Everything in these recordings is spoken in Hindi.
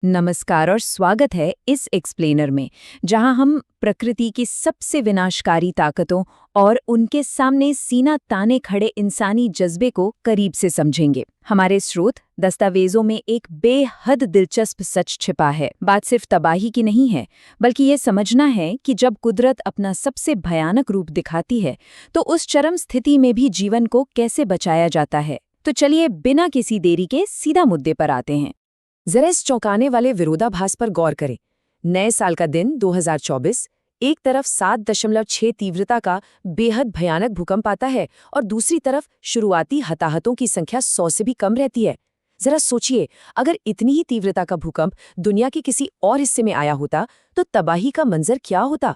नमस्कार और स्वागत है इस एक्सप्लेनर में, जहां हम प्रकृति की सबसे विनाशकारी ताकतों और उनके सामने सीना ताने खड़े इंसानी जज्बे को करीब से समझेंगे। हमारे स्रोत दस्तावेजों में एक बेहद दिलचस्प सच छिपा है। बात सिर्फ तबाही की नहीं है, बल्कि ये समझना है कि जब कुदरत अपना सबसे भयानक रूप दिखाती है, तो उस चरम स्थिति में भी जीवन को कैसे बचाया जाता है। तो चलिए बिना किसी देरी के सीधा मुद्दे पर आते हैं। जरा इस चौंकाने वाले विरोधाभास पर गौर करें। नए साल का दिन 2024 एक तरफ 7.6 तीव्रता का बेहद भयानक भूकंप आता है और दूसरी तरफ शुरुआती हताहतों की संख्या 100 से भी कम रहती है। जरा सोचिए, अगर इतनी ही तीव्रता का भूकंप दुनिया के किसी और हिस्से में आया होता तो तबाही का मंजर क्या होता।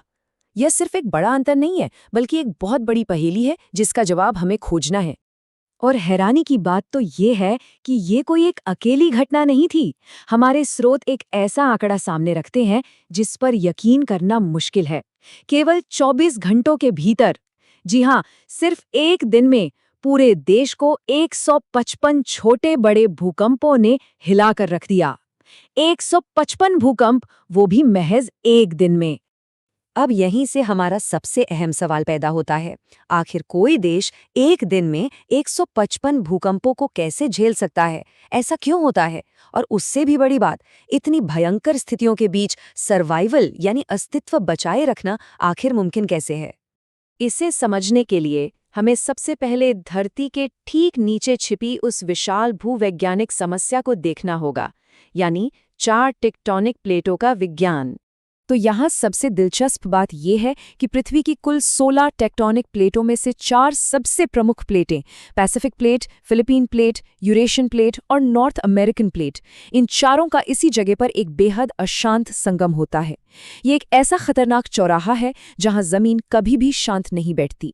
यह सिर्फ एक बड़ा अंतर नहीं है, बल्कि एक बहुत बड़ी पहेली है जिसका जवाब हमें खोजना है। और हैरानी की बात तो ये है कि ये कोई एक अकेली घटना नहीं थी। हमारे स्रोत एक ऐसा आंकड़ा सामने रखते हैं जिस पर यकीन करना मुश्किल है। केवल 24 घंटों के भीतर, जी हाँ, सिर्फ एक दिन में पूरे देश को 155 छोटे बड़े भूकंपों ने हिलाकर रख दिया। 155 भूकंप, वो भी महज एक दिन में। अब यहीं से हमारा सबसे अहम सवाल पैदा होता है, आखिर कोई देश एक दिन में 155 भूकंपों को कैसे झेल सकता है? ऐसा क्यों होता है? और उससे भी बड़ी बात, इतनी भयंकर स्थितियों के बीच सर्वाइवल यानी अस्तित्व बचाए रखना आखिर मुमकिन कैसे है? इसे समझने के लिए हमें सबसे पहले धरती के ठीक नीचे छिपी उस विशाल भूवैज्ञानिक समस्या को देखना होगा, यानी 4 टेक्टोनिक प्लेटों का विज्ञान। तो यहाँ सबसे दिलचस्प बात यह है कि पृथ्वी की कुल 16 टेक्टोनिक प्लेटों में से 4 सबसे प्रमुख प्लेटें, Pacific plate, Philippine plate, Eurasian plate और नॉर्थ अमेरिकन प्लेट, इन चारों का इसी जगह पर एक बेहद अशांत संगम होता है। ये एक ऐसा खतरनाक चौराहा है जहाँ जमीन कभी भी शांत नहीं बैठती।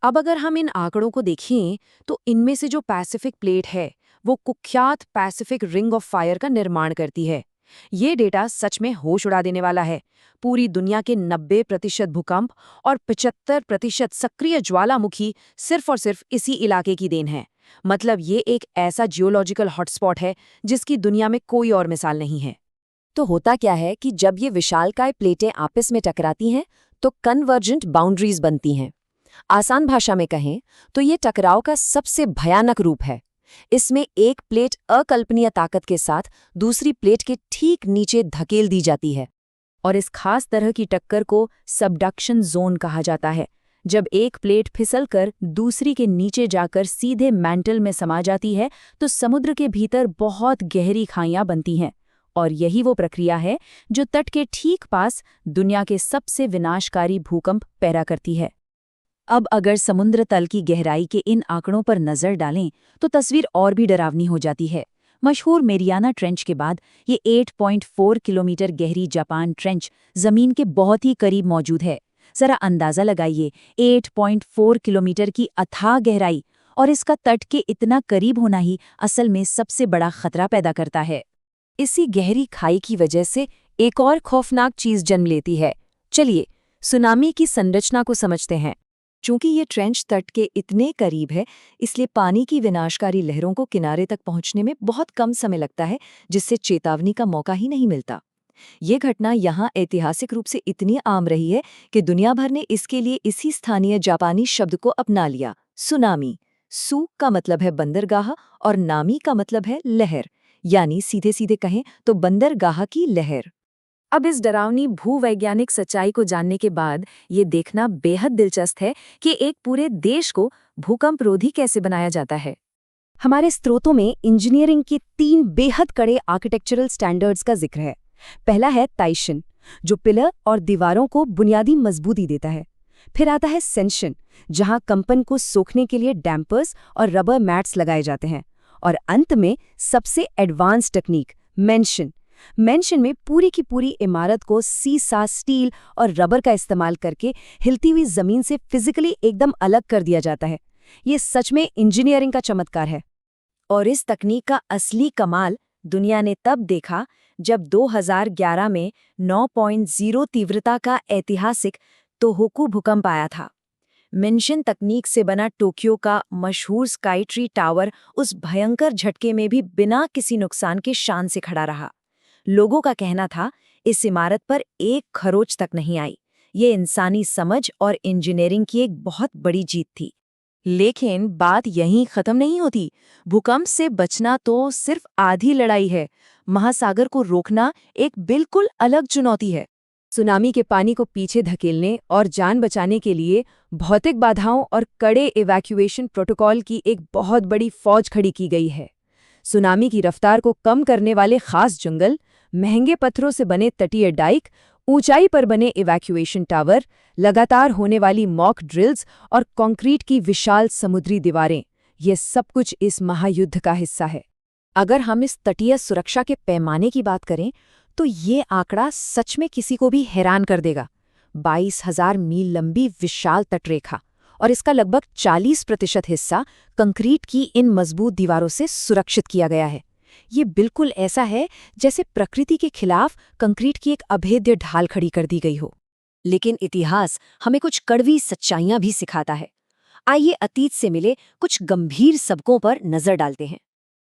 अब अगर हम इन आंकड़ों को देखें तो इनमें से जो पैसिफिक प्लेट है वो कुख्यात पैसिफिक रिंग ऑफ फायर का निर्माण करती है। ये डेटा सच में होश उड़ा देने वाला है। पूरी दुनिया के 90% भूकंप और 75% सक्रिय ज्वालामुखी सिर्फ और सिर्फ इसी इलाके की देन है। मतलब ये एक ऐसा जियोलॉजिकल हॉटस्पॉट है जिसकी दुनिया में कोई और मिसाल नहीं है। तो होता क्या है कि जब ये विशालकाय प्लेटें आपस में टकराती हैं तो कन्वर्जेंट बाउंड्रीज बनती हैं। आसान भाषा में कहें तो ये टकराव का सबसे भयानक रूप है। इसमें एक प्लेट अकल्पनीय ताकत के साथ दूसरी प्लेट के ठीक नीचे धकेल दी जाती है, और इस खास तरह की टक्कर को सबडक्शन जोन कहा जाता है। जब एक प्लेट फिसलकर दूसरी के नीचे जाकर सीधे मैंटल में समा जाती है तो समुद्र के भीतर बहुत गहरी खाइयां बनती हैं, और यही वो प्रक्रिया है जो तट के ठीक पास दुनिया के सबसे विनाशकारी भूकंप पैदा करती है। अब अगर समुद्र तल की गहराई के इन आंकड़ों पर नजर डालें तो तस्वीर और भी डरावनी हो जाती है। मशहूर मेरियाना ट्रेंच के बाद ये 8.4 किलोमीटर गहरी जापान ट्रेंच जमीन के बहुत ही करीब मौजूद है। जरा अंदाजा लगाइए, 8.4 किलोमीटर की अथाह गहराई और इसका तट के इतना करीब होना ही असल में सबसे बड़ा खतरा पैदा करता है। इसी गहरी खाई की वजह से एक और खौफनाक चीज जन्म लेती है। चलिए सुनामी की संरचना को समझते हैं। चूंकि ये ट्रेंच तट के इतने करीब है, इसलिए पानी की विनाशकारी लहरों को किनारे तक पहुंचने में बहुत कम समय लगता है, जिससे चेतावनी का मौका ही नहीं मिलता। ये घटना यहाँ ऐतिहासिक रूप से इतनी आम रही है कि दुनिया भर ने इसके लिए इसी स्थानीय जापानी शब्द को अपना लिया, सुनामी। सू का मतलब है बंदरगाह और नामी का मतलब है लहर, यानी सीधे सीधे कहें तो बंदरगाह की लहर। अब इस डरावनी भूवैज्ञानिक सच्चाई को जानने के बाद ये देखना बेहद दिलचस्प है कि एक पूरे देश को भूकंप रोधी कैसे बनाया जाता है। हमारे स्रोतों में इंजीनियरिंग के 3 बेहद कड़े आर्किटेक्चरल स्टैंडर्ड्स का जिक्र है। पहला है ताइशन, जो पिलर और दीवारों को बुनियादी मजबूती देता है। फिर आता है सेंशन, जहां कंपन को सोखने के लिए डैम्पर्स और रबर मैट्स लगाए जाते हैं। और अंत में सबसे एडवांस टेक्निक मेंशन में पूरी की पूरी इमारत को सीसा स्टील और रबर का इस्तेमाल करके हिलती हुई जमीन से फिजिकली एकदम अलग कर दिया जाता है। ये सच में इंजीनियरिंग का चमत्कार है। और इस तकनीक का असली कमाल दुनिया ने तब देखा जब 2011 में 9.0 तीव्रता का ऐतिहासिक तोहोकू भूकंप आया था। मेंशन तकनीक से बना टोक्यो का मशहूर स्काई ट्री टावर उस भयंकर झटके में भी बिना किसी नुकसान के शान से खड़ा रहा। लोगों का कहना था इस इमारत पर एक खरोच तक नहीं आई। ये इंसानी समझ और इंजीनियरिंग की एक बहुत बड़ी जीत थी। लेकिन बात यहीं खत्म नहीं होती। भूकंप से बचना तो सिर्फ आधी लड़ाई है, महासागर को रोकना एक बिल्कुल अलग चुनौती है। सुनामी के पानी को पीछे धकेलने और जान बचाने के लिए भौतिक बाधाओं और कड़े इवैक्यूएशन प्रोटोकॉल की एक बहुत बड़ी फौज खड़ी की गई है। सुनामी की रफ्तार को कम करने वाले खास जंगल, महंगे पत्थरों से बने तटीय डाइक, ऊंचाई पर बने इवैक्यूएशन टावर, लगातार होने वाली मॉक ड्रिल्स और कंक्रीट की विशाल समुद्री दीवारें, ये सब कुछ इस महायुद्ध का हिस्सा है। अगर हम इस तटीय सुरक्षा के पैमाने की बात करें तो ये आंकड़ा सच में किसी को भी हैरान कर देगा। 22,000 मील लंबी विशाल तटरेखा और इसका लगभग 40% हिस्सा कंक्रीट की इन मजबूत दीवारों से सुरक्षित किया गया है। ये बिल्कुल ऐसा है जैसे प्रकृति के खिलाफ कंक्रीट की एक अभेद्य ढाल खड़ी कर दी गई हो। लेकिन इतिहास हमें कुछ कड़वी सच्चाइयां भी सिखाता है। आइए अतीत से मिले कुछ गंभीर सबकों पर नजर डालते हैं।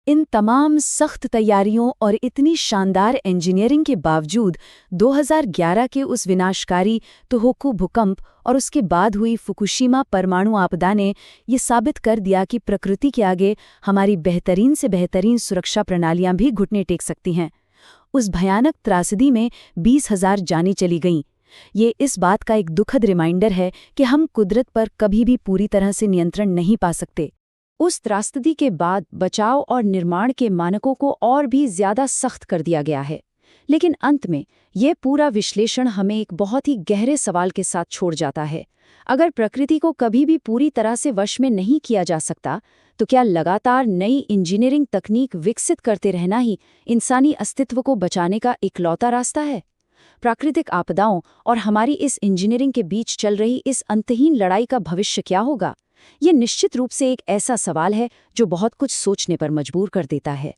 इन तमाम सख्त तैयारियों और इतनी शानदार इंजीनियरिंग के बावजूद 2011 के उस विनाशकारी तोहोकू भूकंप और उसके बाद हुई फुकुशिमा परमाणु आपदा ने ये साबित कर दिया कि प्रकृति के आगे हमारी बेहतरीन से बेहतरीन सुरक्षा प्रणालियां भी घुटने टेक सकती हैं। उस भयानक त्रासदी में 20,000 जानें चली गईं। ये इस बात का एक दुखद रिमाइंडर है कि हम कुदरत पर कभी भी पूरी तरह से नियंत्रण नहीं पा सकते। उस त्रासदी के बाद बचाव और निर्माण के मानकों को और भी ज्यादा सख्त कर दिया गया है। लेकिन अंत में ये पूरा विश्लेषण हमें एक बहुत ही गहरे सवाल के साथ छोड़ जाता है। अगर प्रकृति को कभी भी पूरी तरह से वश में नहीं किया जा सकता, तो क्या लगातार नई इंजीनियरिंग तकनीक विकसित करते रहना ही इंसानी अस्तित्व को बचाने का इकलौता रास्ता है? प्राकृतिक आपदाओं और हमारी इस इंजीनियरिंग के बीच चल रही इस अंतहीन लड़ाई का भविष्य क्या होगा? ये निश्चित रूप से एक ऐसा सवाल है जो बहुत कुछ सोचने पर मजबूर कर देता है।